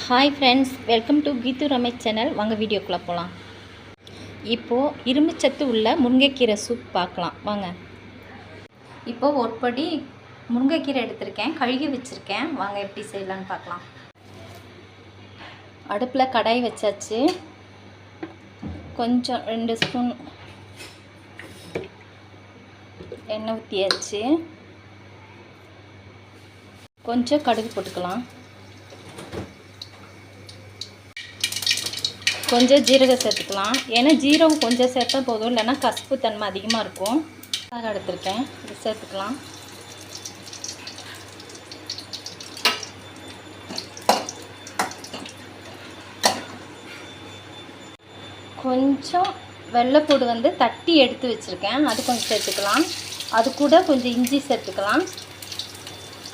Hi friends, welcome to Geethu Ramesh channel. வாங்க வீடியோக்குள்ளே போகலாம். இப்போது இரும்புச்சத்து உள்ள முருங்கைக்கீரை சூப் பார்க்கலாம் வாங்க. இப்போது ஒரு படி முருங்கைக்கீரை எடுத்திருக்கேன், கழுகி வச்சுருக்கேன். வாங்க எப்படி செய்யலான்னு பார்க்கலாம். அடுப்பில் கடாய் வச்சாச்சு. கொஞ்சம் 2 ஸ்பூன் எண்ணெய் ஊற்றியாச்சு. கொஞ்சம் கடுகு போட்டுக்கலாம். கொஞ்சம் ஜீரகம் சேர்த்துக்கலாம். ஏன்னா ஜீரகம் கொஞ்சம் சேர்த்தா போதும், இல்லைன்னா கசப்பு தன்மை அதிகமாக இருக்கும். அதை எடுத்துருக்கேன், இது சேர்த்துக்கலாம். கொஞ்சம் வெள்ளைப்பூடு தட்டி எடுத்து வச்சுருக்கேன், அது கொஞ்சம் சேர்த்துக்கலாம். அது கூட கொஞ்சம் இஞ்சி சேர்த்துக்கலாம்.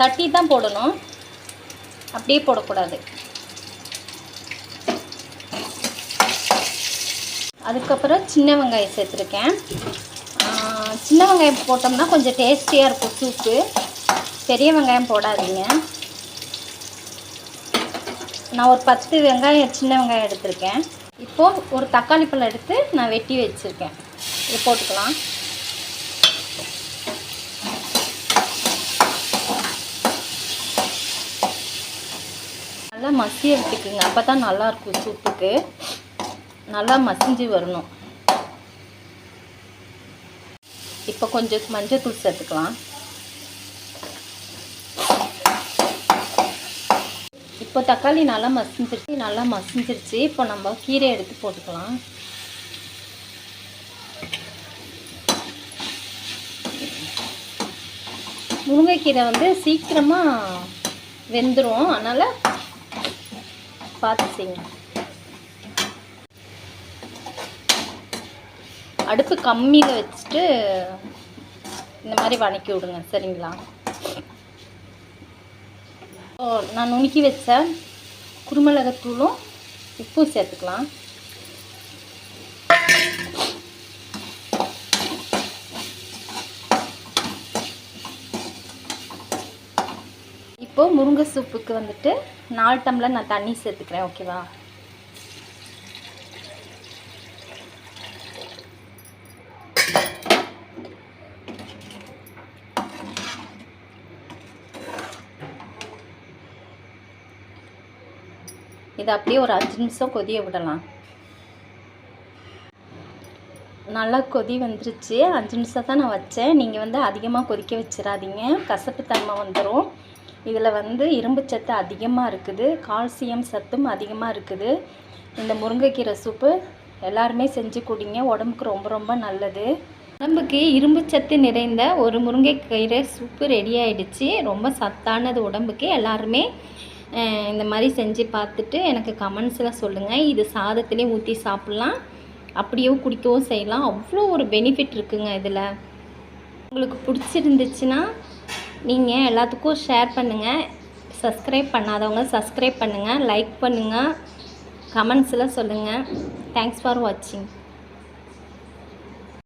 தட்டி தான் போடணும், அப்படியே போடக்கூடாது. அதுக்கப்புறம் சின்ன வெங்காயம் சேர்த்துருக்கேன். சின்ன வெங்காயம் போட்டோம்னா கொஞ்சம் டேஸ்டியாக இருக்கும் சூப்பு. பெரிய வெங்காயம் போடாதீங்க. நான் ஒரு 10 வெங்காயம் சின்ன வெங்காயம் எடுத்திருக்கேன். இப்போது ஒரு தக்காளி பழம் எடுத்து நான் வெட்டி வச்சுருக்கேன், இது போட்டுக்கலாம். நல்லா மசிய விட்டுக்குங்க, அப்போ தான் நல்லாயிருக்கும் சூப்புக்கு. நல்லா மசிஞ்சு வரணும். இப்போ கொஞ்சம் மஞ்சள்தூள் சேர்த்துக்கலாம். இப்போ தக்காளி நல்லா மசிஞ்சிருச்சு. இப்போ நம்ம கீரை எடுத்து போட்டுக்கலாம். முருங்கைக்கீரை சீக்கிரமாக வெந்துடும், அதனால் பார்த்து செய்யுங்க. அடுப்பு கம்மியில் வச்சுட்டு இந்த மாதிரி வதக்கி விடுங்க, சரிங்களா? நான் நுணுக்கி வச்ச குருமிளகுத்தூளும் உப்பும் சேர்த்துக்கலாம். இப்போது முருங்கை சூப்புக்கு 4 டம்ளர் நான் தண்ணி சேர்த்துக்கிறேன், ஓகேவா? இதை அப்படியே ஒரு 5 நிமிஷம் கொதிய விடலாம். நல்லா கொதி வந்துருச்சு. 5 நிமிஷம் தான் நான் வச்சேன். நீங்கள் அதிகமாக கொதிக்க வச்சிடாதீங்க, கசப்பு தன்மை வந்துடும். இதில் இரும்புச்சத்து அதிகமாக இருக்குது, கால்சியம் சத்தும் அதிகமாக இருக்குது. இந்த முருங்கைக்கீரை சூப்பு எல்லாருமே செஞ்சு குடிங்க, உடம்புக்கு ரொம்ப ரொம்ப நல்லது. உடம்புக்கு இரும்புச்சத்து நிறைந்த ஒரு முருங்கைக்கீரை சூப்பு ரெடி ஆகிடுச்சு. ரொம்ப சத்தானது உடம்புக்கு. எல்லாருமே இந்த மாதிரி செஞ்சு பார்த்துட்டு எனக்கு கமெண்ட்ஸில் சொல்லுங்கள். இது சாதத்திலே ஊற்றி சாப்பிட்லாம், அப்படியே குடிக்கவும் செய்யலாம். அவ்வளோ ஒரு பெனிஃபிட் இருக்குங்க இதில். உங்களுக்கு பிடிச்சிருந்துச்சுன்னா நீங்கள் எல்லாத்துக்கும் ஷேர் பண்ணுங்கள். சப்ஸ்கிரைப் பண்ணாதவங்க சப்ஸ்கிரைப் பண்ணுங்கள், லைக் பண்ணுங்கள், கமெண்ட்ஸில் சொல்லுங்கள். தேங்க்ஸ் ஃபார் வாட்சிங்.